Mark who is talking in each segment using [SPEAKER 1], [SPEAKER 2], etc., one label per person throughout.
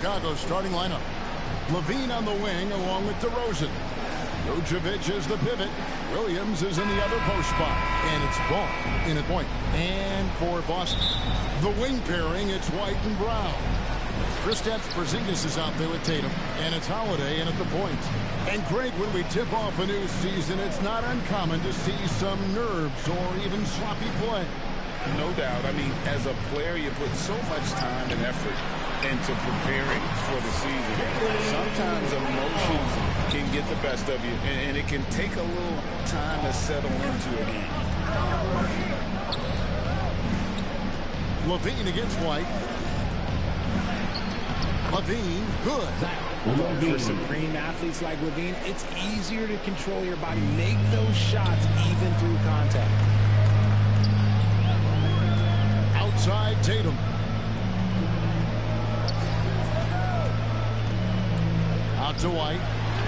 [SPEAKER 1] Chicago's starting lineup. Levine on the wing along with DeRozan. Vucevic is the pivot. Williams is in the other post spot. And it's Ball in a point. And for Boston, the wing pairing, it's White and Brown. Kristaps Porzingis is out there with Tatum. And it's Holiday in at the point. And Greg, when we tip off a new season, it's not uncommon to see some nerves or even sloppy play.
[SPEAKER 2] No doubt. I mean, as a player, you put so much time and effort into preparing for the season. Sometimes emotions can get the best of you, and it can take a little time to settle into a game.
[SPEAKER 1] Levine against White. Levine, good.
[SPEAKER 3] For supreme athletes like Levine, it's easier to control your body, make those shots even through contact.
[SPEAKER 1] Outside Tatum. Out to White.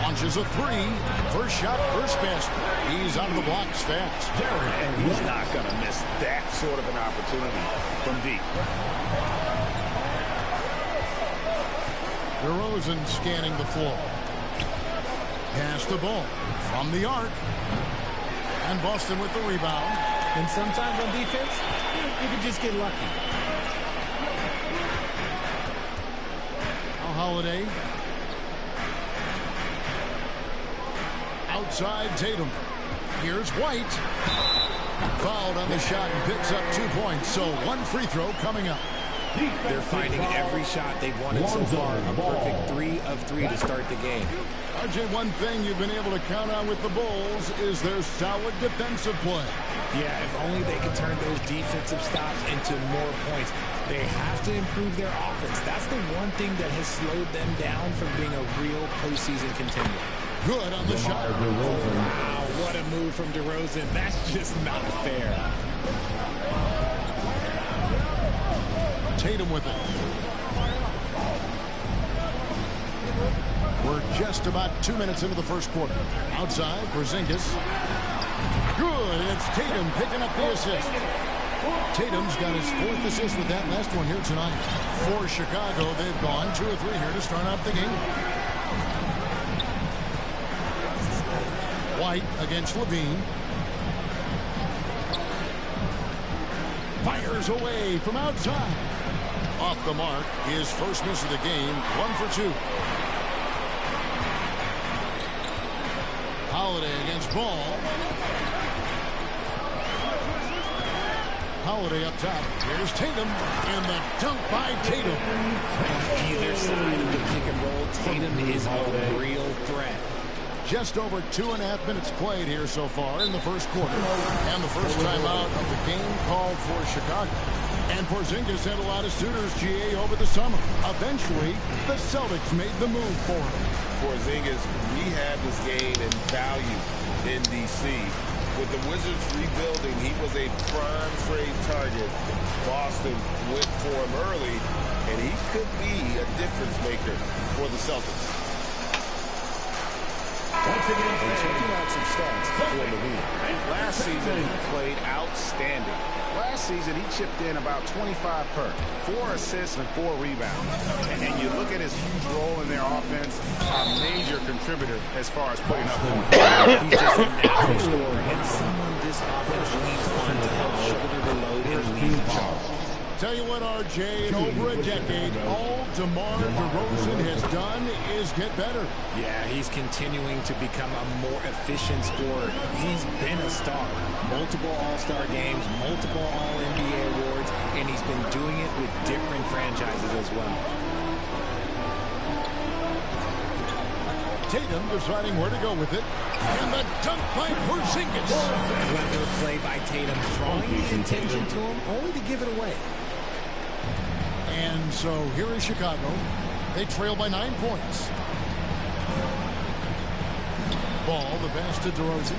[SPEAKER 1] Launches a three. First shot, first basket. He's out of the blocks fast.
[SPEAKER 2] And he's not going to miss that sort of an opportunity from deep.
[SPEAKER 1] DeRozan scanning the floor. Pass the ball from the arc. And Boston with the rebound.
[SPEAKER 3] And sometimes on defense, you can just get lucky.
[SPEAKER 1] Now Holiday. Outside Tatum. Here's White. Fouled on the shot and picks up 2 points. So one free throw coming up.
[SPEAKER 3] They're finding every shot they've wanted so far. A perfect 3 of 3 to start the game.
[SPEAKER 1] RJ, one thing you've been able to count on with the Bulls is their solid defensive play.
[SPEAKER 3] Yeah, if only they could turn those defensive stops into more points. They have to improve their offense. That's the one thing that has slowed them down from being a real postseason contender.
[SPEAKER 1] Good on the shot.
[SPEAKER 3] Wow, what a move from DeRozan. That's just not fair.
[SPEAKER 1] Tatum with it. We're just about 2 minutes into the first quarter. Outside, Porzingis. Good, and it's Tatum picking up the assist. Tatum's got his 4th assist with that last one here tonight. For Chicago, they've gone 2 or 3 here to start out the game. White against Levine. Fires away from outside. Off the mark, his first miss of the game, 1 for 2. Holiday against Ball. Holiday up top. Here's Tatum, and the dunk by Tatum.
[SPEAKER 3] Either side of the pick and roll, Tatum is a real threat.
[SPEAKER 1] Just over 2.5 minutes played here so far in the first quarter. And the first time out of the game called for Chicago. And Porzingis had a lot of suitors, GA, over the summer. Eventually, the Celtics made the move for him.
[SPEAKER 2] Porzingis rehab his game and value in D.C. With the Wizards rebuilding, he was a prime trade target. Boston went for him early, and he could be a difference maker for the Celtics.
[SPEAKER 4] Once again,
[SPEAKER 2] checking out some stats for Levine. Last season, he played outstanding. Last season, he chipped in about 25 per, 4 assists and 4 rebounds. And you look at his huge role in their offense, a major contributor as far as putting up points.
[SPEAKER 3] He's just a natural scorer, and someone this offense leans on to help shoulder the load and lead the charge.
[SPEAKER 1] Tell you what, RJ, in over a decade, all DeMar DeRozan has done is get better.
[SPEAKER 3] Yeah, he's continuing to become a more efficient scorer. He's been a star. Multiple All-Star games, multiple All-NBA awards, and he's been doing it with different franchises as well.
[SPEAKER 1] Tatum deciding where to go with it. And the dunk by Porzingis.
[SPEAKER 3] Clever play by Tatum, drawing the attention to him, only to give it away.
[SPEAKER 1] And so here is Chicago. They trail by 9 points. Ball, the pass to DeRozan.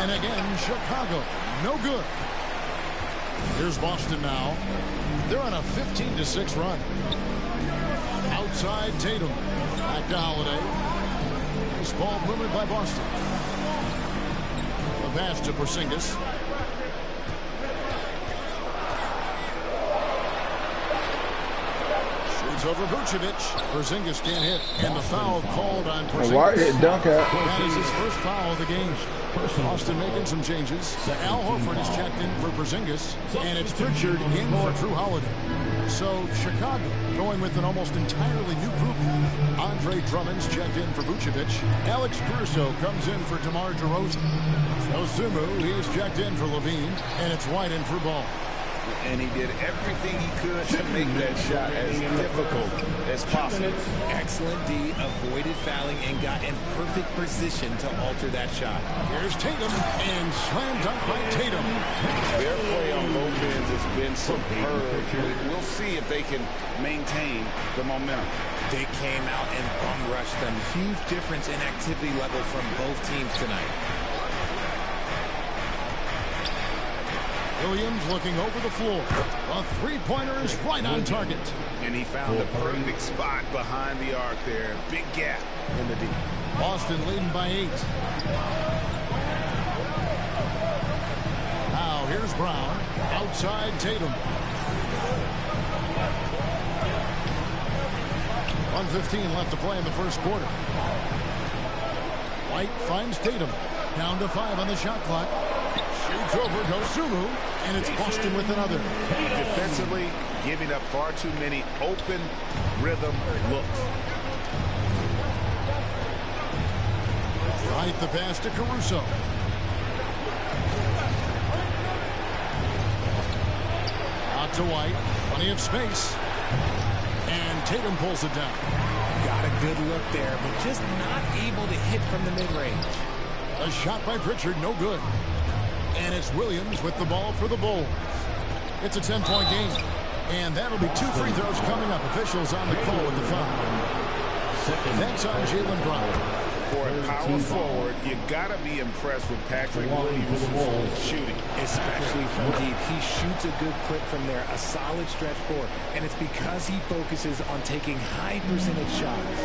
[SPEAKER 1] And again, Chicago. No good. Here's Boston now. They're on a 15-6 run. Outside Tatum. Back to Holiday. Nice ball movement by Boston. The pass to Porzingis. It's over Vucevic. Porzingis can't hit. And the foul called on Porzingis.
[SPEAKER 4] Why did dunk out?
[SPEAKER 1] That is his first foul of the game. Boston making some changes. Al Horford is checked in for Porzingis. And it's Pritchard in for Drew Holiday. So Chicago going with an almost entirely new group. Andre Drummond's checked in for Vucevic. Alex Caruso comes in for DeMar DeRozan. Dosunmu, he's checked in for Levine. And it's White in for Ball.
[SPEAKER 2] And he did everything he could to make that shot as difficult as possible.
[SPEAKER 3] Excellent D, avoided fouling and got in perfect position to alter that shot.
[SPEAKER 1] Here's Tatum, and slam dunk by Tatum.
[SPEAKER 2] Their play on both ends has been superb. We'll see if they can maintain the momentum.
[SPEAKER 3] They came out and bum rushed them. Huge difference in activity level from both teams tonight.
[SPEAKER 1] Williams looking over the floor. A three-pointer is right on target.
[SPEAKER 2] And he found the perfect spot behind the arc there. Big gap in the D.
[SPEAKER 1] Boston leading by 8. Now here's Brown. Outside Tatum. 1:15 left to play in the first quarter. White finds Tatum. Down to 5 on the shot clock. Shoots over Dosunmu, and it's Boston with another.
[SPEAKER 2] Defensively, giving up far too many open rhythm looks.
[SPEAKER 1] Right, the pass to Caruso. Out to White. Plenty of space. And Tatum pulls it down.
[SPEAKER 3] Got a good look there, but just not able to hit from the mid-range.
[SPEAKER 1] A shot by Pritchard, no good. And it's Williams with the ball for the Bulls. It's a 10-point game. And that'll be 2 free throws coming up. Officials on the call with the foul. That's on Jaylen Brown.
[SPEAKER 2] For a power forward, you got to be impressed with Patrick Williams' shooting.
[SPEAKER 3] Especially from deep. He shoots a good clip from there. A solid stretch forward. And it's because he focuses on taking high percentage shots.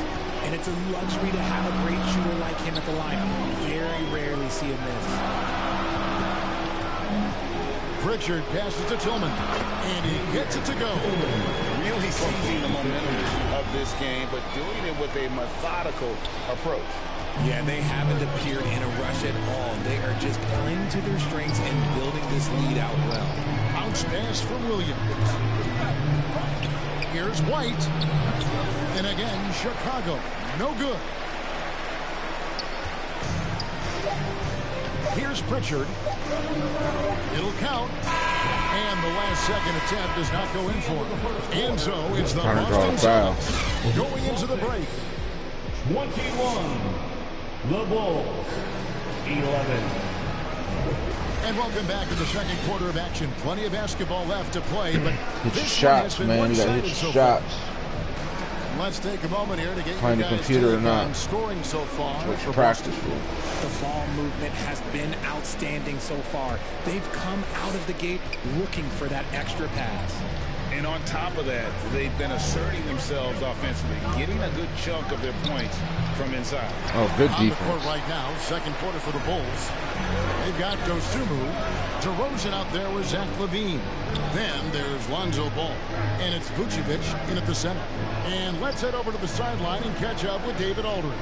[SPEAKER 3] And it's a luxury to have a great shooter like him at the line. Very rarely see him miss.
[SPEAKER 1] Pritchard passes to Tillman, and he gets it to go.
[SPEAKER 2] Really seizing the momentum of this game, but doing it with a methodical approach.
[SPEAKER 3] Yeah, they haven't appeared in a rush at all. They are just playing to their strengths and building this lead out well.
[SPEAKER 1] Bounce pass from Williams. Here's White. And again, Chicago. No good. Here's Pritchard. It'll count. And the last second attempt does not go in for him. And so it's the Boston Celtics going into the break.
[SPEAKER 5] 21. The Bulls. 11.
[SPEAKER 1] And welcome back to the second quarter of action. Plenty of basketball left to play, but this
[SPEAKER 4] shots, man. You gotta hit
[SPEAKER 1] so
[SPEAKER 4] shots.
[SPEAKER 1] Let's take a moment here to get
[SPEAKER 4] Playing
[SPEAKER 1] you
[SPEAKER 4] the
[SPEAKER 1] guys
[SPEAKER 4] computer or not.
[SPEAKER 1] scoring so far.
[SPEAKER 4] What you practice for.
[SPEAKER 3] The ball movement has been outstanding so far. They've come out of the gate looking for that extra pass.
[SPEAKER 2] And on top of that, they've been asserting themselves offensively, getting a good chunk of their points from inside.
[SPEAKER 4] Oh, good defense.
[SPEAKER 1] On the court right now, second quarter for the Bulls. They've got Dosunmu, DeRozan out there with Zach LaVine. Then there's Lonzo Ball. And it's Vucevic in at the center. And let's head over to the sideline and catch up with David Aldridge.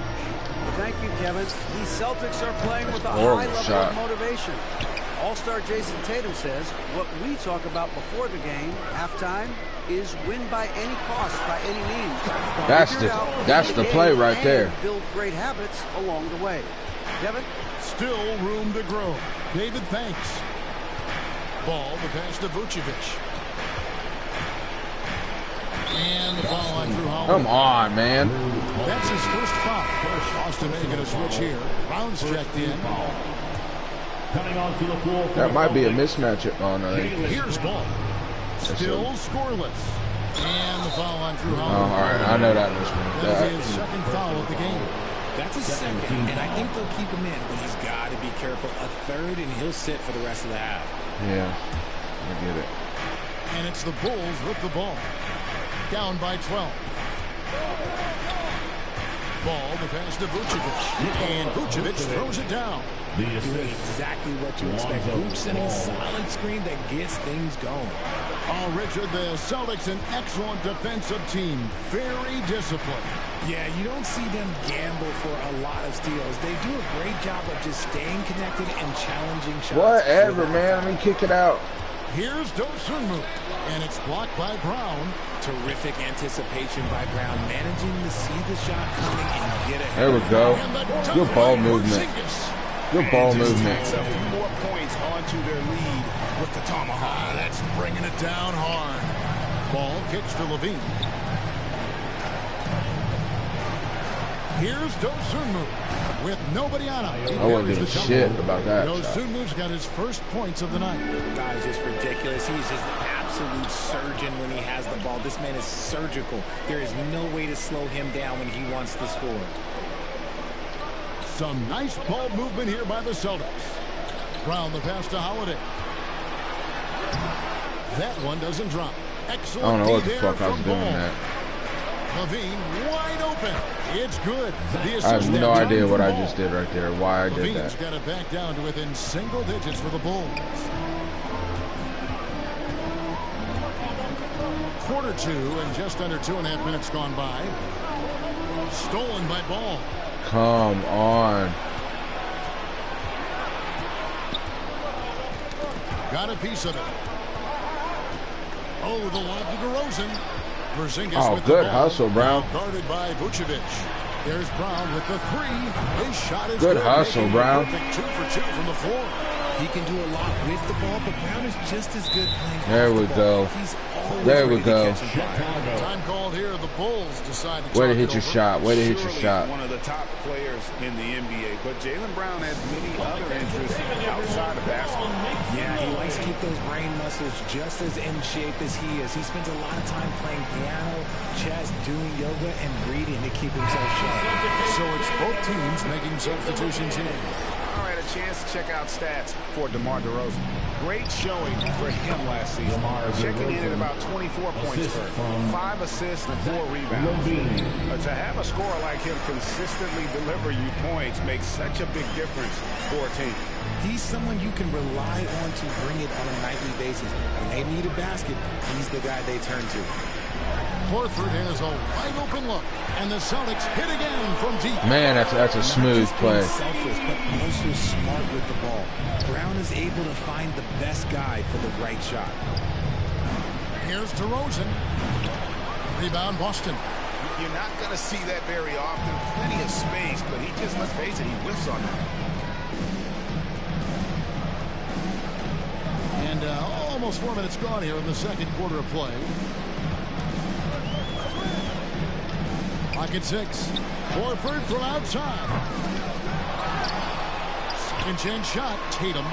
[SPEAKER 6] Thank you, Kevin. These Celtics are playing with a
[SPEAKER 4] Horrible
[SPEAKER 6] high level
[SPEAKER 4] shot.
[SPEAKER 6] of motivation. All-star Jason Tatum says what we talk about before the game, halftime, is win by any cost, by any means.
[SPEAKER 4] That's the play right there.
[SPEAKER 6] Build great habits along the way. Kevin?
[SPEAKER 1] Still room to grow. David, thanks. Ball, the pass to Vucevic. And the foul on Drew Holiday.
[SPEAKER 4] Come on, man.
[SPEAKER 1] That's his first foul. Boston making a switch here. Brown's checked in.
[SPEAKER 5] Coming onto the floor.
[SPEAKER 4] That might be a mismatch on
[SPEAKER 1] Here's Ball. Still scoreless. And the foul on Drew
[SPEAKER 4] Oh,
[SPEAKER 1] Holiday.
[SPEAKER 4] all right. I know that mismatch.
[SPEAKER 1] That is his second foul of the game.
[SPEAKER 3] That's a second, and I think they'll keep him in, but he's got to be careful. A third, and he'll sit for the rest of the half.
[SPEAKER 4] Yeah, I get it.
[SPEAKER 1] And it's the Bulls with the ball. Down by 12. Ball, the pass to Vucevic. And Vucevic throws it down.
[SPEAKER 3] doing exactly what you expect. Boop sending a solid screen that gets things going.
[SPEAKER 1] Oh, Richard, the Celtics, an excellent defensive team. Very disciplined.
[SPEAKER 3] Yeah, you don't see them gamble for a lot of steals. They do a great job of just staying connected and challenging shots.
[SPEAKER 4] Whatever, man. Let me kick it out.
[SPEAKER 1] Here's Dosunmu, and it's blocked by Brown.
[SPEAKER 3] Terrific anticipation by Brown, managing to see the shot coming and get ahead.
[SPEAKER 4] There we go. Good ball movement. Good ball movement.
[SPEAKER 2] A few more points onto their lead with the tomahawk.
[SPEAKER 1] That's bringing it down hard. Ball kicks to Levine. Here's Dosunmu with nobody on him.
[SPEAKER 4] I wasn't giving shit about that.
[SPEAKER 1] Dosunmu's got his first points of the night.
[SPEAKER 3] Guy's just ridiculous. He's just an absolute surgeon when he has the ball. This man is surgical. There is no way to slow him down when he wants to score.
[SPEAKER 1] Some nice ball movement here by the Celtics. Brown the pass to Holiday. That one doesn't drop. Excellent.
[SPEAKER 4] I don't know what the fuck I was doing that.
[SPEAKER 1] Levine wide open. It's good.
[SPEAKER 4] I have no idea what I just did right there. Why I did
[SPEAKER 1] Levine's
[SPEAKER 4] that.
[SPEAKER 1] got it back down to within single digits for the Bulls. Quarter two and just under 2.5 minutes gone by. Stolen by Ball.
[SPEAKER 4] Come on.
[SPEAKER 1] Got a piece of it. Oh, the lob to DeRozan.
[SPEAKER 4] Oh,
[SPEAKER 1] with
[SPEAKER 4] good
[SPEAKER 1] the
[SPEAKER 4] hustle, Brown.
[SPEAKER 1] Guarded by Vucevic. There's Brown with the three. His shot is
[SPEAKER 4] good hustle, Brown.
[SPEAKER 1] 2 for 2 from the floor.
[SPEAKER 3] He can do a lot with the ball, but Brown is just as good playing.
[SPEAKER 4] There we go.
[SPEAKER 3] He's always
[SPEAKER 4] there we go.
[SPEAKER 1] Time called here. The Bulls decide to
[SPEAKER 4] way to hit your shot. Way to hit your shot.
[SPEAKER 2] One of the top players in the NBA, but Jaylen Brown has many other interests outside of basketball.
[SPEAKER 3] Yeah, he likes to keep those brain muscles just as in shape as he is. He spends a lot of time playing piano, chess, doing yoga, and reading to keep himself sharp.
[SPEAKER 1] So it's both teams making substitutions here.
[SPEAKER 2] All right, a chance to check out stats for DeMar DeRozan. Great showing for him last season. Checking in at about 24 points per 5 assists and 4 rebounds. To have a scorer like him consistently deliver you points makes such a big difference for a team.
[SPEAKER 3] He's someone you can rely on to bring it on a nightly basis. When they need a basket, he's the guy they turn to.
[SPEAKER 1] Horford has a wide open look, and the Celtics hit again from deep.
[SPEAKER 4] Man, that's a smooth play.
[SPEAKER 3] Selfless, but also smart with the ball. Brown is able to find the best guy for the right shot.
[SPEAKER 1] Here's DeRozan. Rebound, Boston.
[SPEAKER 2] You're not going to see that very often. Plenty of space, but he just, let's face it, he whiffs on that.
[SPEAKER 1] And almost 4 minutes gone here in the second quarter of play. Pocket 6. Horford from outside. Second chance shot. Tatum.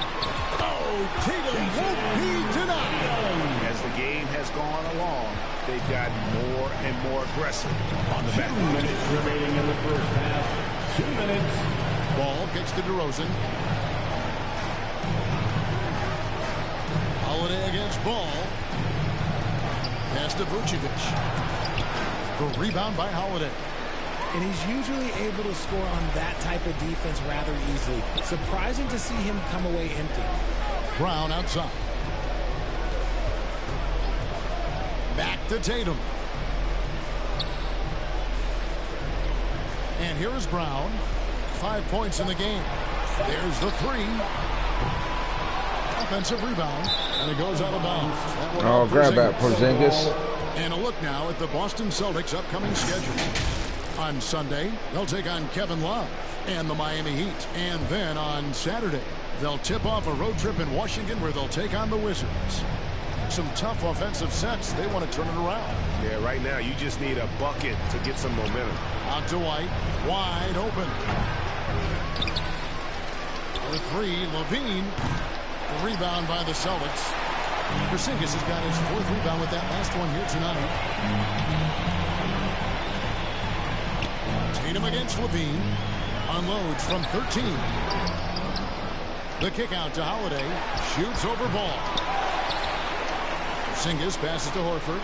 [SPEAKER 1] Oh, Tatum won't be denied.
[SPEAKER 2] As the game has gone along, they've gotten more and more aggressive on the back.
[SPEAKER 5] 2 minutes remaining in the first half. 2 minutes.
[SPEAKER 1] Ball kicks to DeRozan. Holiday against Ball. Pass to Vucevic. The rebound by Holiday.
[SPEAKER 3] And he's usually able to score on that type of defense rather easily. Surprising to see him come away empty.
[SPEAKER 1] Brown outside. Back to Tatum. And here is Brown. 5 points in the game. There's the three. Offensive rebound. And it goes out of bounds.
[SPEAKER 4] Oh, grab that, Porzingis.
[SPEAKER 1] And a look now at the Boston Celtics' upcoming schedule. On Sunday, they'll take on Kevin Love and the Miami Heat. And then on Saturday, they'll tip off a road trip in Washington where they'll take on the Wizards. Some tough offensive sets. They want to turn it around.
[SPEAKER 2] Yeah, right now you just need a bucket to get some momentum.
[SPEAKER 1] Out to White. Wide open. The three, Levine. The rebound by the Celtics. Porzingis has got his 4th rebound with that last one here tonight. Tatum against Levine. Unloads from 13. The kick out to Holiday. Shoots over Ball. Porzingis passes to Horford.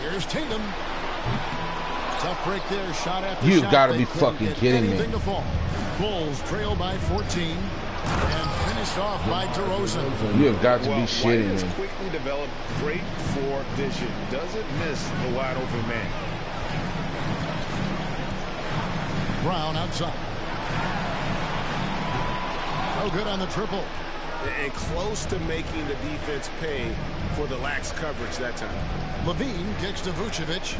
[SPEAKER 1] Here's Tatum. Tough break there. Shot after shot.
[SPEAKER 4] You've got to
[SPEAKER 1] They
[SPEAKER 4] be
[SPEAKER 1] couldn't
[SPEAKER 4] fucking
[SPEAKER 1] get
[SPEAKER 4] kidding me.
[SPEAKER 1] anything to fall. Bulls trail by 14 and finished off by DeRozan.
[SPEAKER 4] You have got to be
[SPEAKER 2] White
[SPEAKER 4] shitting
[SPEAKER 2] has
[SPEAKER 4] me.
[SPEAKER 2] quickly developed great floor vision. Doesn't miss the wide open man.
[SPEAKER 1] Brown outside. No good on the triple.
[SPEAKER 2] And close to making the defense pay for the lax coverage that time.
[SPEAKER 1] Levine kicks to Vucevic.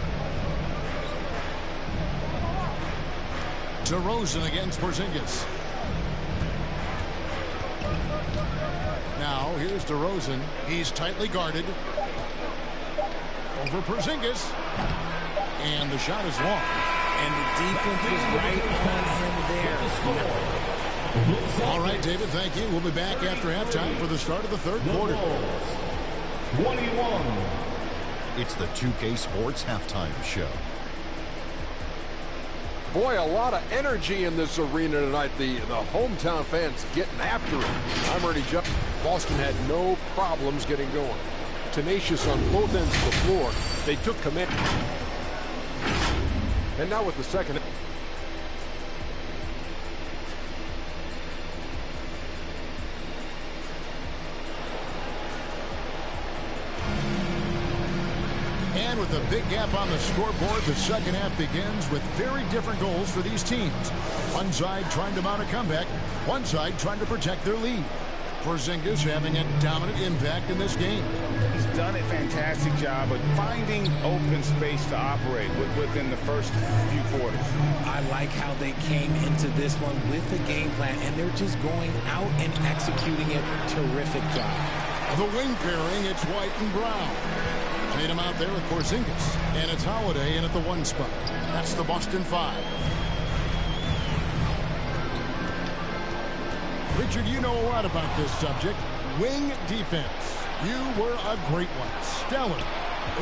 [SPEAKER 1] DeRozan against Porzingis. Now here's DeRozan. He's tightly guarded. Over Porzingis. And the shot is long.
[SPEAKER 3] And the defense was right on him there.
[SPEAKER 1] All right, David, thank you. We'll be back after halftime for the start of the third quarter.
[SPEAKER 5] 21.
[SPEAKER 7] It's the 2K Sports Halftime Show.
[SPEAKER 8] Boy, a lot of energy in this arena tonight. The hometown fans getting after it. I'm Ernie Judd. Boston had no problems getting going. Tenacious on both ends of the floor. They took command. And now with the second.
[SPEAKER 1] And with a big gap on the scoreboard, the second half begins with very different goals for these teams. One side trying to mount a comeback, one side trying to protect their lead. Porzingis having a dominant impact in this game.
[SPEAKER 2] He's done a fantastic job of finding open space to operate within the first few quarters.
[SPEAKER 3] I like how they came into this one with a game plan, and they're just going out and executing it. Terrific job.
[SPEAKER 1] The wing pairing, it's White and Brown. Tatum out there with Porzingis, and it's Holiday in at the 1 spot. That's the Boston 5. Richard, you know a lot about this subject. Wing defense. You were a great one. Stellar.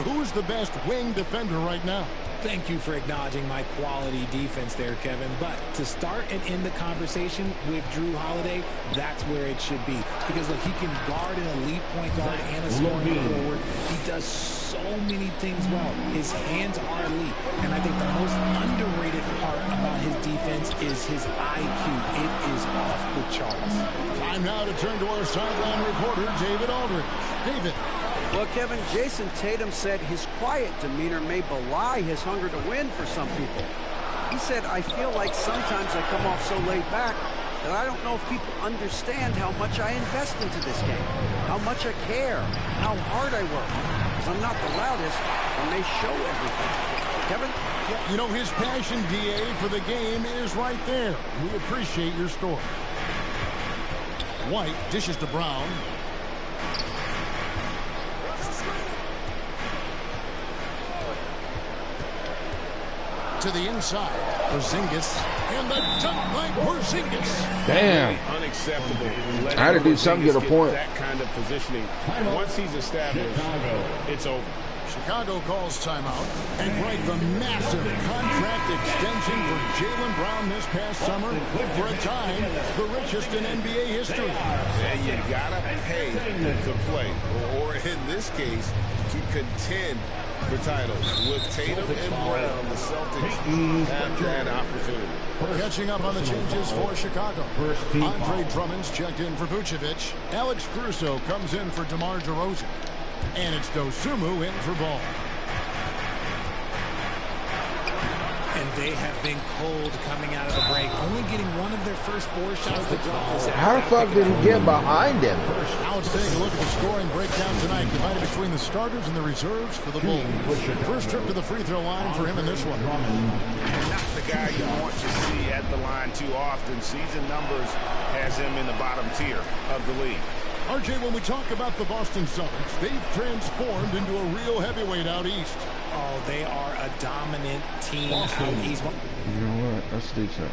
[SPEAKER 1] Who's the best wing defender right now?
[SPEAKER 3] Thank you for acknowledging my quality defense there, Kevin. But to start and end the conversation with Drew Holiday, that's where it should be. Because look, he can guard an elite point guard and a scoring forward. He does so many things well. His hands are elite. And I think the most underrated part about his defense is his IQ. It is off the charts.
[SPEAKER 1] Time now to turn to our sideline reporter, David Aldridge. David.
[SPEAKER 6] Well, Kevin, Jason Tatum said his quiet demeanor may belie his hunger to win for some people. He said, I feel like sometimes I come off so laid back that I don't know if people understand how much I invest into this game, how much I care, how hard I work. Because I'm not the loudest, and they show everything. Kevin?
[SPEAKER 1] You know, his passion, DA, for the game is right there. We appreciate your story. White dishes to Brown. To the inside, Porzingis, and the dunk by Porzingis.
[SPEAKER 4] Damn.
[SPEAKER 2] Unacceptable.
[SPEAKER 4] I had to do something to get a point.
[SPEAKER 2] That kind of positioning. Once he's established, it's over.
[SPEAKER 1] Chicago calls timeout. And right, the massive contract extension for Jaylen Brown this past summer. For a time, the richest in NBA history.
[SPEAKER 2] And you gotta pay to play, or in this case, to contend for titles. With Tatum and Brown, the Celtics have that opportunity.
[SPEAKER 1] Catching up on the changes for Chicago. Andre Drummond's checked in for Vucevic. Alex Caruso comes in for DeMar DeRozan. And it's Dosunmu in for Ball.
[SPEAKER 3] And they have been cold coming out of the break, only getting one of their first 4 shots to drop this out.
[SPEAKER 4] How the fuck did he get behind him?
[SPEAKER 1] Now let's take a look at the scoring breakdown tonight, divided between the starters and the reserves for the Bulls. First trip to the free throw line for him in this one.
[SPEAKER 2] Not the guy you want to see at the line too often. Season numbers has him in the bottom tier of the league.
[SPEAKER 1] RJ, when we talk about the Boston Celtics, they've transformed into a real heavyweight out east.
[SPEAKER 3] Oh, they are a dominant team out east.
[SPEAKER 4] You know what? Let's do something.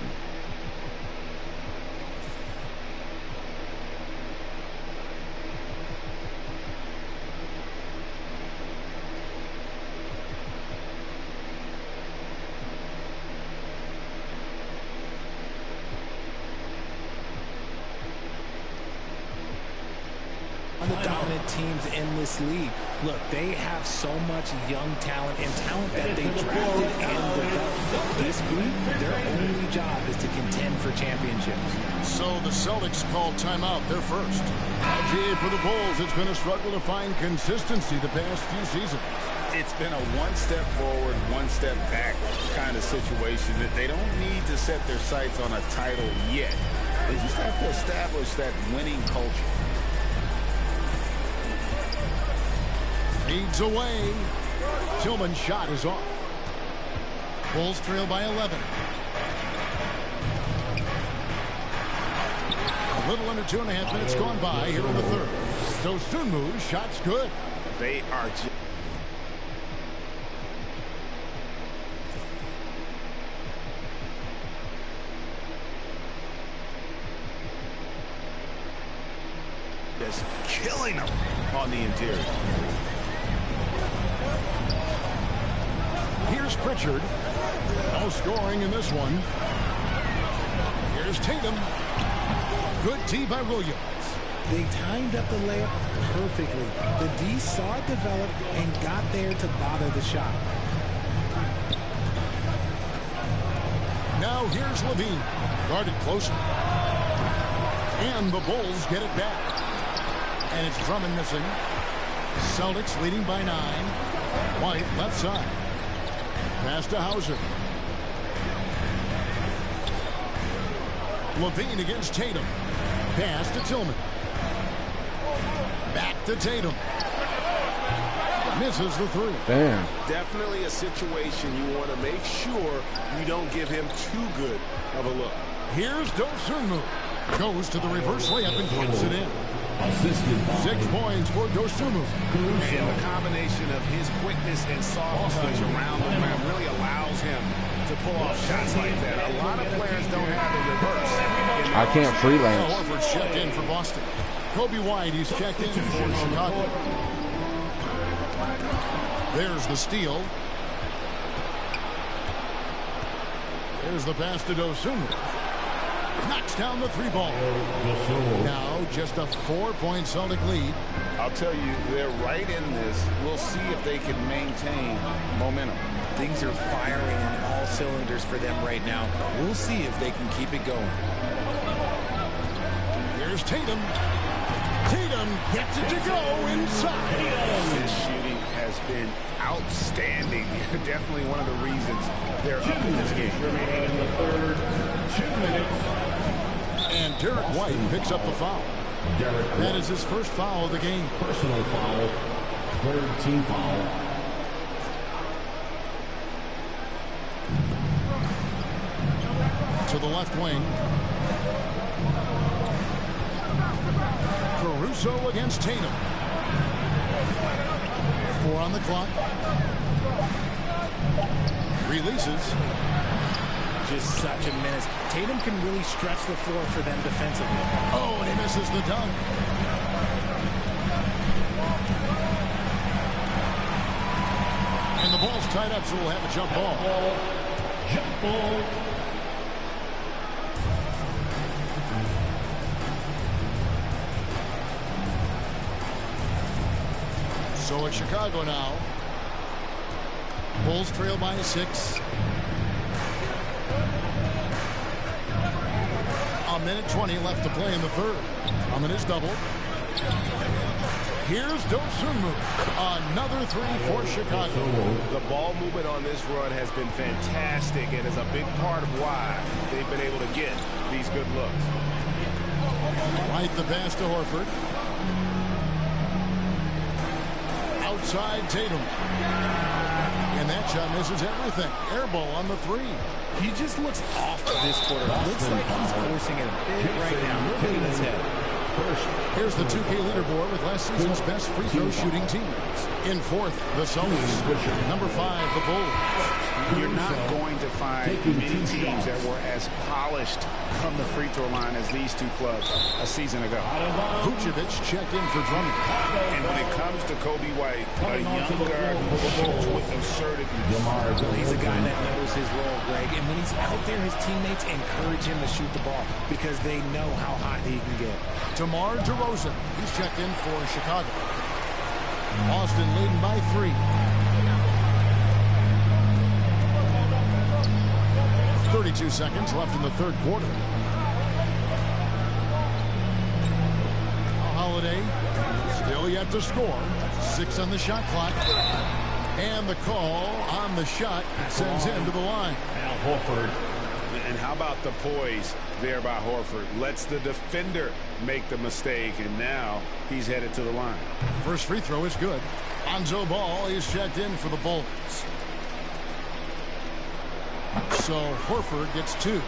[SPEAKER 3] One of the dominant teams in this league. Look, they have so much young talent and talent that they drafted and developed. This group, their only job is to contend for championships.
[SPEAKER 1] So the Celtics called timeout. They're first. Now, GA, for the Bulls, it's been a struggle to find consistency the past few seasons.
[SPEAKER 2] It's been a one step forward, one step back kind of situation. That they don't need to set their sights on a title yet. They just have to establish that winning culture.
[SPEAKER 1] Feeds away. Tillman's shot is off. Bulls trail by 11. A little under 2.5 minutes gone by here in the third. Dosunmu's shot's good.
[SPEAKER 2] They are just killing them on the interior.
[SPEAKER 1] Here's Pritchard. No scoring in this one. Here's Tatum. Good tee by Williams.
[SPEAKER 3] They timed up the layup perfectly. The D saw it develop and got there to bother the shot.
[SPEAKER 1] Now here's Levine. Guarded closer. And the Bulls get it back. And it's Drummond missing. Celtics leading by 9. White left side. Pass to Hauser. Levine against Tatum. Pass to Tillman. Back to Tatum. Misses the three.
[SPEAKER 4] Damn.
[SPEAKER 2] Definitely a situation you want to make sure you don't give him too good of a look.
[SPEAKER 1] Here's Dosunmu. Goes to the reverse layup and gets it in. 6 points for Dosunmu.
[SPEAKER 2] And the combination of his quickness and soft touch around the rim really allows him to pull off shots like that. A lot of players don't have the reverse.
[SPEAKER 4] I can't freelance.
[SPEAKER 1] Horford's checked in for Boston. Kobe White, he's checked in for Chicago. There's the steal. There's the pass to Dosunmu. Knocks down the 3-ball. Now just a 4-point Celtic lead.
[SPEAKER 2] I'll tell you, they're right in this. We'll see if they can maintain momentum.
[SPEAKER 3] Things are firing on all cylinders for them right now. We'll see if they can keep it going.
[SPEAKER 1] Here's Tatum. Tatum gets it to go inside.
[SPEAKER 2] His shooting has been outstanding. Definitely one of the reasons they're up in this game.
[SPEAKER 5] Remaining in the third, 2 minutes.
[SPEAKER 1] And Derek White picks up the foul. That is his first foul of the game.
[SPEAKER 5] Personal foul. Third team foul.
[SPEAKER 1] To the left wing. Caruso against Tatum. 4 on the clock. Releases.
[SPEAKER 3] Just such a menace. Tatum can really stretch the floor for them defensively.
[SPEAKER 1] Oh, and he misses the dunk. And the ball's tied up, so we'll have a jump ball.
[SPEAKER 5] Jump ball.
[SPEAKER 1] So it's Chicago now. Bulls trail by 6. A minute 20 left to play in the third. Drummond is doubled. Here's Dosunmu. Another 3 for Chicago.
[SPEAKER 2] The ball movement on this run has been fantastic and is a big part of why they've been able to get these good looks.
[SPEAKER 1] Right the pass to Horford. Outside Tatum. And that shot misses everything. Air ball on the 3.
[SPEAKER 3] He just looks off this quarter. Looks like he's forcing it a bit right now. Hitting his head.
[SPEAKER 1] Here's the 2K leaderboard with last season's best free throw shooting teams. In 4th, the Celtics. Number 5, the Bulls.
[SPEAKER 2] You're not going to find many teams that were as polished from the free throw line as these two clubs a season ago.
[SPEAKER 1] Vucevic checked in for Drummond.
[SPEAKER 2] And when it comes to Kobe White, a young guard who shoots with assertiveness.
[SPEAKER 3] Well, he's a guy that knows his role, Greg. And when he's out there, his teammates encourage him to shoot the ball because they know how hot he can get.
[SPEAKER 1] DeMar DeRozan. He's checked in for Chicago. Boston leading by 3. 32 seconds left in the third quarter. Holiday still yet to score. 6 on the shot clock. And the call on the shot sends him to the line.
[SPEAKER 5] Al Horford.
[SPEAKER 2] And how about the poise there by Horford? Lets the defender make the mistake, and now he's headed to the line.
[SPEAKER 1] First free throw is good. Lonzo Ball is checked in for the Bulls. So Horford gets 2.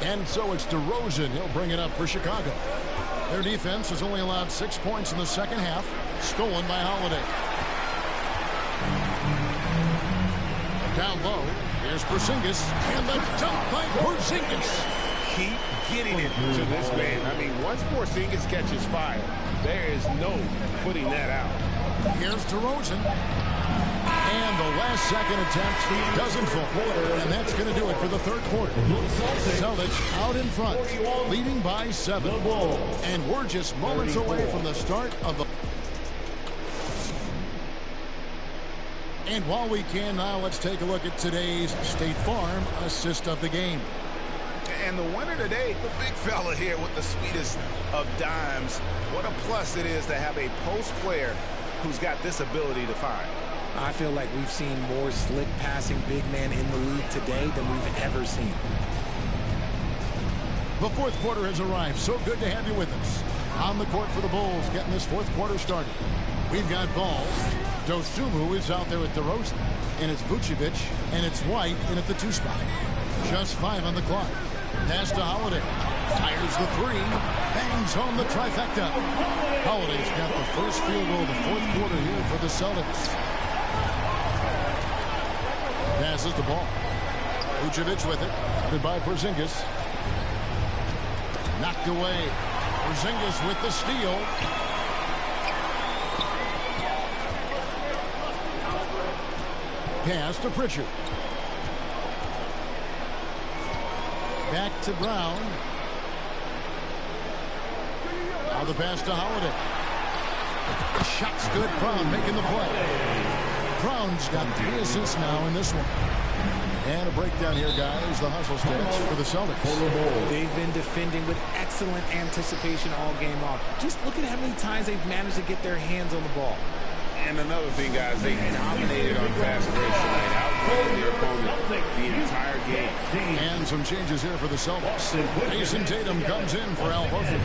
[SPEAKER 1] And so it's DeRozan. He'll bring it up for Chicago. Their defense has only allowed 6 points in the second half. Stolen by Holiday. Down low. Here's Porzingis. And the dunk by Porzingis.
[SPEAKER 2] Keep getting it to this man. I mean, once Porzingis catches fire, there is no putting that out.
[SPEAKER 1] Here's DeRozan. And the last second attempt doesn't fall. And that's going to do it for the third quarter. Celtics out in front, leading by 7. And we're just moments away from the start of the... And while we can now, let's take a look at today's State Farm assist of the game.
[SPEAKER 2] And the winner today, the big fella here with the sweetest of dimes. What a plus it is to have a post player who's got this ability to find.
[SPEAKER 3] I feel like we've seen more slick passing big man in the league today than we've ever seen.
[SPEAKER 1] The fourth quarter has arrived. So good to have you with us. On the court for the Bulls, getting this fourth quarter started. We've got Ball. Dosunmu is out there at DeRozan. And it's Vucevic. And it's White in at the 2 spot. Just 5 on the clock. Pass to Holiday. Fires the 3. Bangs home the trifecta. Holiday's got the first field goal of the fourth quarter here for the Celtics. Passes the ball. Vucevic with it. Guarded by Porzingis. Knocked away. Porzingis with the steal. Pass to Pritchard. Back to Brown. Now the pass to Holiday. The shot's good. Brown making the play. Brown's got 3 assists now in this one. And a breakdown here, guys. The hustle stance for the Celtics.
[SPEAKER 3] They've been defending with excellent anticipation all game long. Just look at how many times they've managed to get their hands on the ball.
[SPEAKER 2] And another thing, guys, they dominated on fast breaks tonight, outplaying their opponent the entire game.
[SPEAKER 1] And some changes here for the Celtics. Jason Tatum comes in for Al Horford.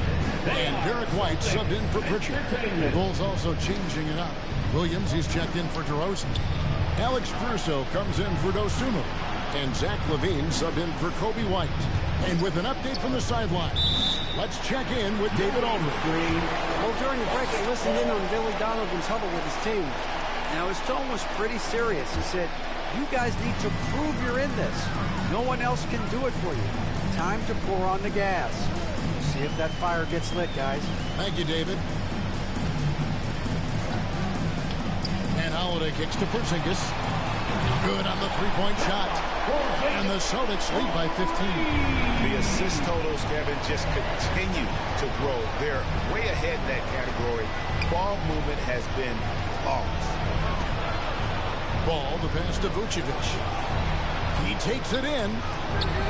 [SPEAKER 1] And Derek White subbed in for Pritchard. The Bulls also changing it up. Williams, he's checked in for DeRozan. Alex Caruso comes in for Dosunmu. And Zach LaVine subbed in for Kobe White. And with an update from the sideline, let's check in with David Aldridge.
[SPEAKER 6] Well, during the break, I listened in on Billy Donovan's huddle with his team. Now, his tone was pretty serious. He said, you guys need to prove you're in this. No one else can do it for you. Time to pour on the gas. See if that fire gets lit, guys.
[SPEAKER 1] Thank you, David. And Holiday kicks to Porzingis. Good on the three-point shot. And the Celtics lead by 15.
[SPEAKER 2] The assist totals, Kevin, just continue to grow. They're way ahead in that category. Ball movement has been flawless.
[SPEAKER 1] Ball, the pass to Vucevic. He takes it in.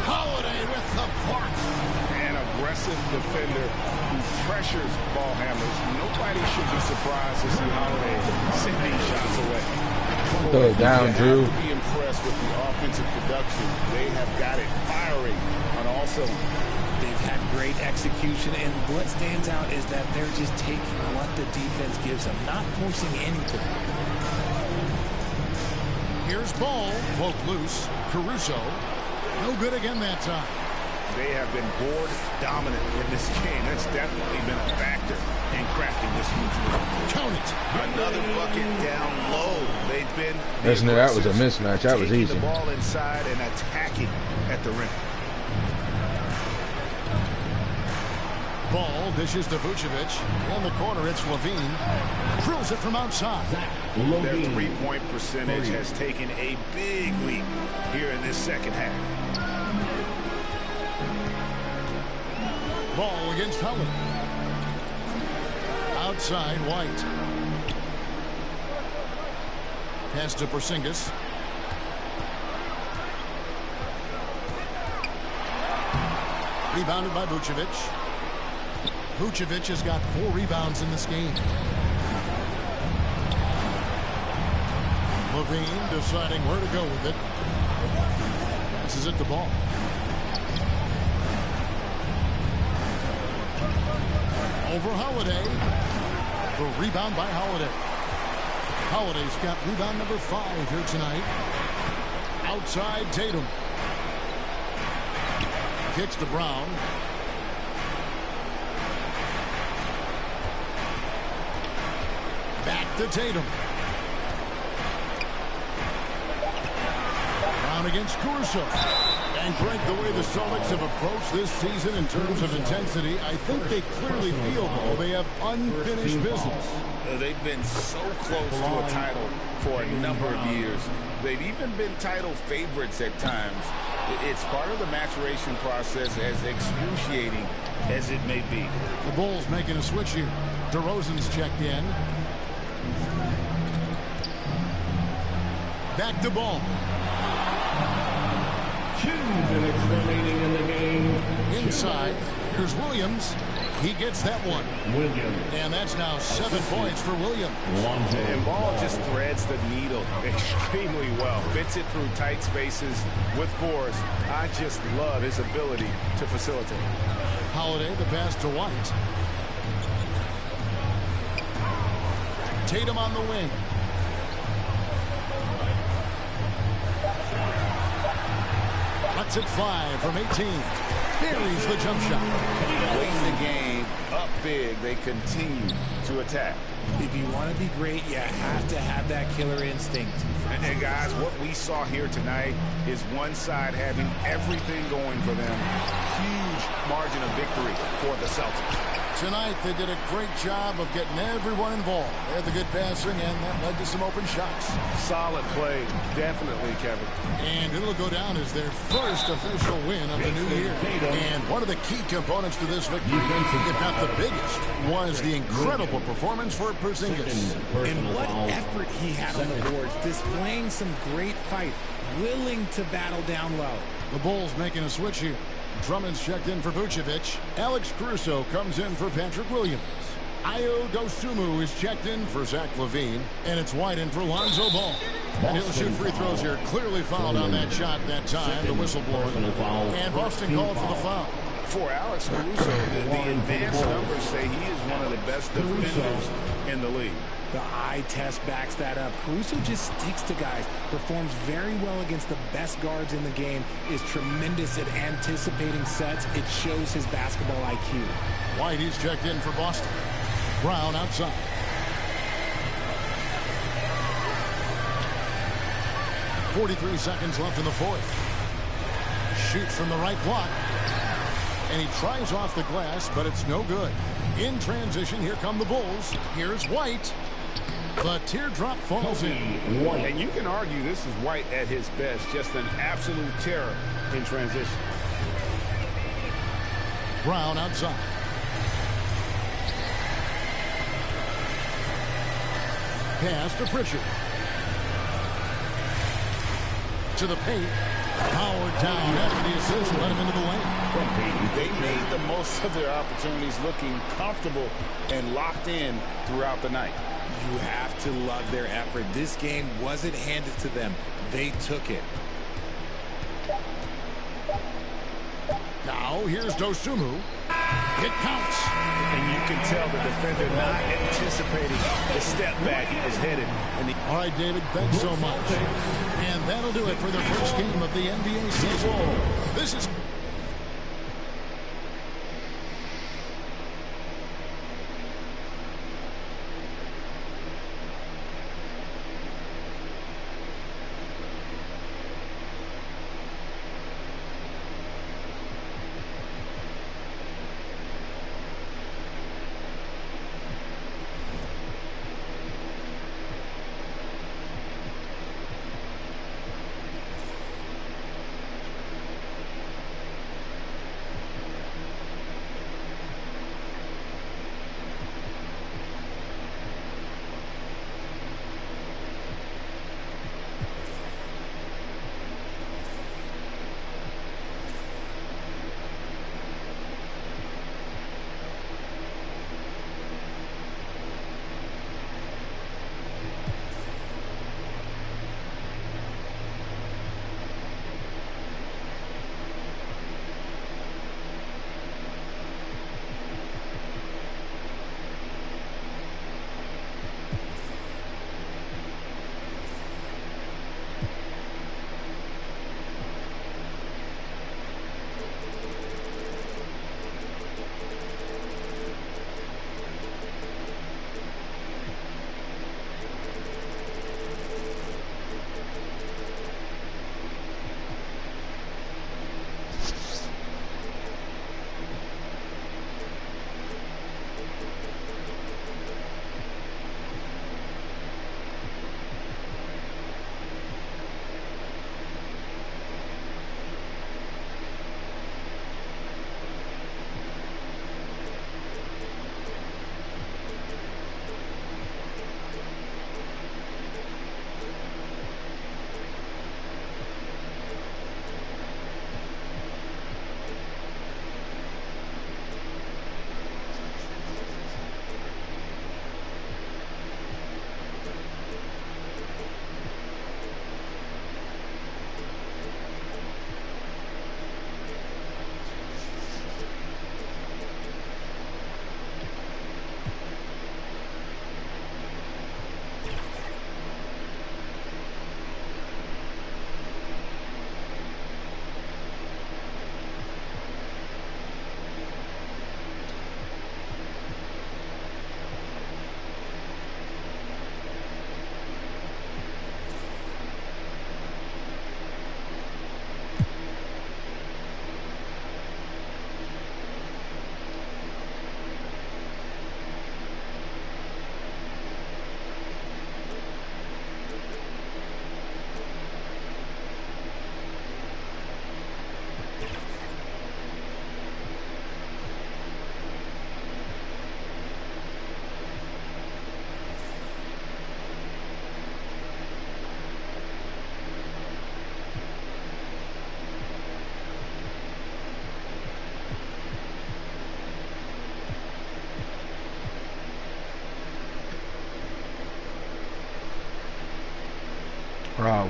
[SPEAKER 1] Holiday with the block.
[SPEAKER 2] An aggressive defender who pressures ball handlers. Nobody should be surprised to see Holiday send these shots away.
[SPEAKER 4] Throw it down, Drew.
[SPEAKER 2] You have to be impressed with the offensive production. They have got it firing on all cylinders.
[SPEAKER 3] They've had great execution, and what stands out is that they're just taking what the defense gives them, not forcing anything.
[SPEAKER 1] Here's Ball, broke loose. Caruso, no good again that time.
[SPEAKER 2] They have been board dominant in this game. That's definitely been a factor in crafting this huge win.
[SPEAKER 1] Count it.
[SPEAKER 2] Another bucket down low. They've been.
[SPEAKER 4] Listen, that was a mismatch. That was easy.
[SPEAKER 2] The ball inside and attacking at the rim.
[SPEAKER 1] Ball dishes to Vucevic. In the corner, it's LaVine. Drills it from outside.
[SPEAKER 2] Their three-point percentage has taken a big leap here in this second half.
[SPEAKER 1] Ball against Holiday. Outside, White. Pass to Porzingis. Rebounded by Vucevic. Vucevic has got 4 rebounds in this game. Levine deciding where to go with it. Passes it to Ball. Over Holiday. The rebound by Holiday. Holiday's got rebound number 5 here tonight. Outside Tatum. Kicks to Brown. Back to Tatum. Brown against Caruso. And Greg, the way the Celtics have approached this season in terms of intensity, I think they clearly feel, though, they have unfinished business.
[SPEAKER 2] They've been so close to a title for a number of years. They've even been title favorites at times. It's part of the maturation process, as excruciating as it may be.
[SPEAKER 1] The Bulls making a switch here. DeRozan's checked in. Back to Ball.
[SPEAKER 5] 2 minutes remaining in the game.
[SPEAKER 1] Inside. Here's Williams. He gets that one.
[SPEAKER 5] Williams.
[SPEAKER 1] And that's now 7 points for Williams.
[SPEAKER 2] And Ball just threads the needle extremely well. Fits it through tight spaces with force. I just love his ability to facilitate.
[SPEAKER 1] Holiday, the pass to White. Tatum on the wing. Lets it fly from 18. Buries the jump shot.
[SPEAKER 2] Late in the game, up big, they continue to attack.
[SPEAKER 3] If you want to be great, you have to have that killer instinct.
[SPEAKER 2] And guys, what we saw here tonight is one side having everything going for them. Huge margin of victory for the Celtics.
[SPEAKER 1] Tonight, they did a great job of getting everyone involved. They had the good passing, and that led to some open shots.
[SPEAKER 2] Solid play, definitely, Kevin.
[SPEAKER 1] And it'll go down as their first official win of the new year. And one of the key components to this victory, if not the biggest, was the incredible performance for Porzingis.
[SPEAKER 3] And what effort he had on the boards, displaying some great fight, willing to battle down low.
[SPEAKER 1] The Bulls making a switch here. Drummond's checked in for Vucevic. Alex Caruso comes in for Patrick Williams. Ayo Dosunmu is checked in for Zach LaVine. And it's White in for Lonzo Ball. And he'll shoot free throws here. Clearly fouled on that shot that time. The whistle blowing. And Boston called for the foul.
[SPEAKER 2] For Alex Caruso, the advanced numbers say he is one of the best defenders in the league.
[SPEAKER 3] The eye test backs that up. Caruso just sticks to guys, performs very well against the best guards in the game, is tremendous at anticipating sets. It shows his basketball IQ.
[SPEAKER 1] White, he's checked in for Boston. Brown outside. .43 seconds left in the fourth. Shoots from the right block. And he tries off the glass, but it's no good. In transition, here come the Bulls. Here's White. The teardrop falls in.
[SPEAKER 2] And you can argue this is White at his best. Just an absolute terror in transition.
[SPEAKER 1] Brown outside. Pass to Pritchard. To the paint. Howard down after the assist. Let him into the lane.
[SPEAKER 2] They made the most of their opportunities, looking comfortable and locked in throughout the night.
[SPEAKER 3] You have to love their effort. This game wasn't handed to them. They took it.
[SPEAKER 1] Now here's Dosunmu. It counts.
[SPEAKER 2] And you can tell the defender not anticipating the step back is headed.
[SPEAKER 1] All right, David, thanks so much. And that'll do it for the first game of the NBA season. This is...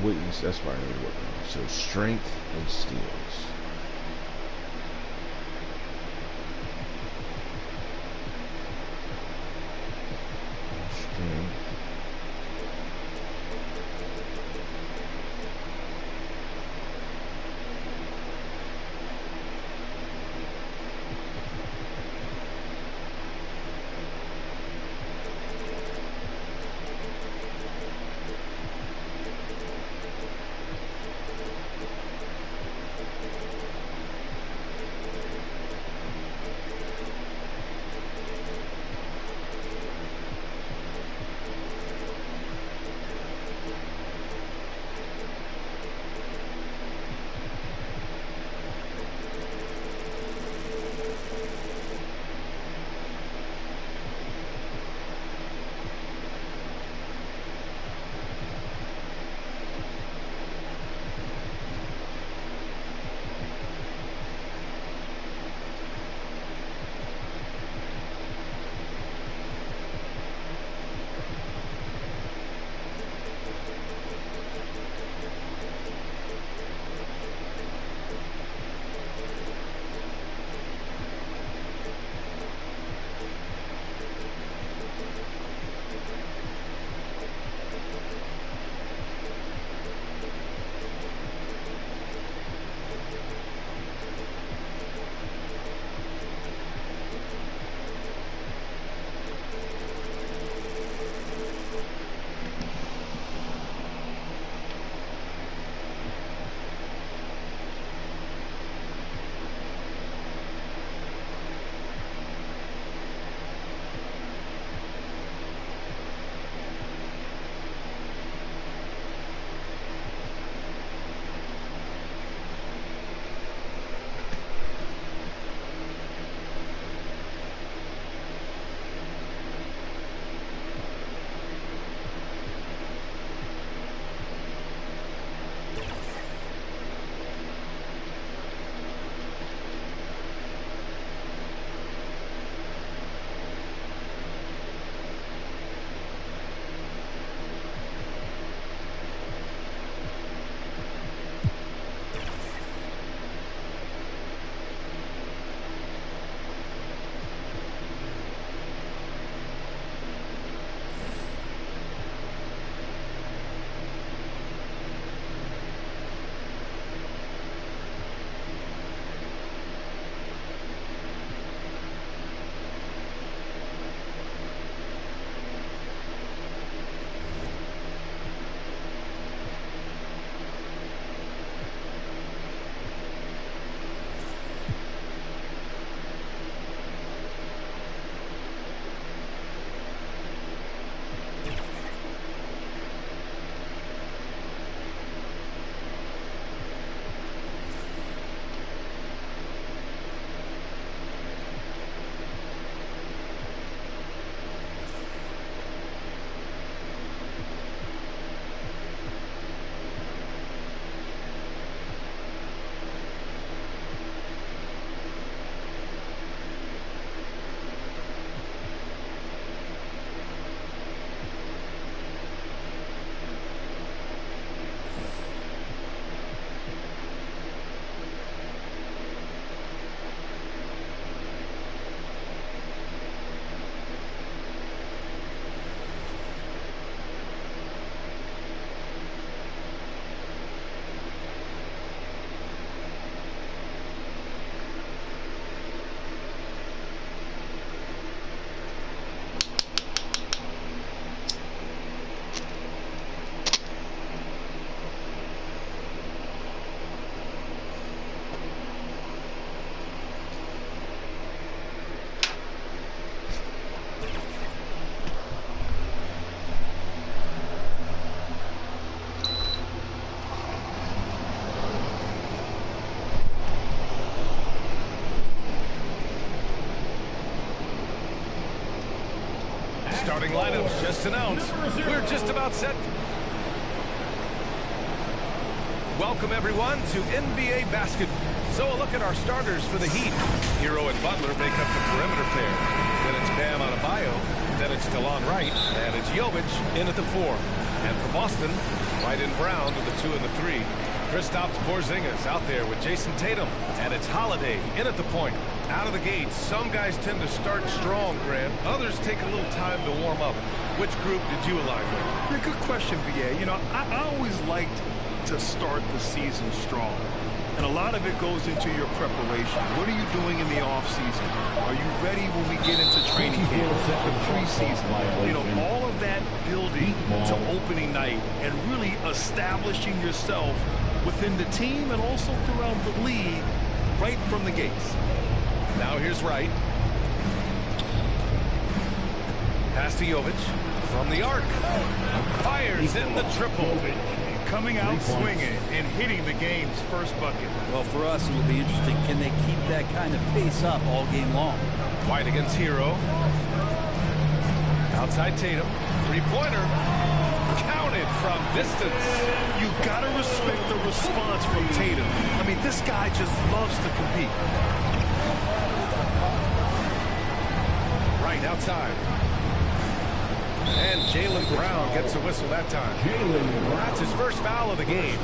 [SPEAKER 4] Witness, that's what I need to work on. So strength and skills. Strength.
[SPEAKER 9] just announced we're just about set. Welcome, everyone, to NBA basketball. So a look at our starters for the Heat. Hero and Butler make up the perimeter pair. Then it's Bam Adebayo. Then it's DeLon Wright. And it's Jovic in at the 4. And for Boston, White and Brown with the 2 and the 3. Kristaps Porzingis out there with Jason Tatum. And it's Holiday in at the point. Out of the gate, some guys tend to start strong, Grant. Others take a little time to warm up. Which group did you align with?
[SPEAKER 10] Yeah, good question, BA. You know, I always liked to start the season strong. And a lot of it goes into your preparation. What are you doing in the offseason? Are you ready when we get into training camp, the preseason? You know, all of that building to opening night and really establishing yourself within the team and also throughout the league right from the gates.
[SPEAKER 9] Now here's Wright. Pass to Jovic from the arc. Fires in the triple.
[SPEAKER 10] Coming out swinging and hitting the game's first bucket.
[SPEAKER 6] Well, for us, it'll be interesting. Can they keep that kind of pace up all game long?
[SPEAKER 9] White against Hero. Outside Tatum. Three-pointer. Counted from distance.
[SPEAKER 10] You got to respect the response from Tatum. I mean, this guy just loves to compete.
[SPEAKER 9] Right outside. And Jaylen Brown gets a whistle that time. That's his first foul of the game.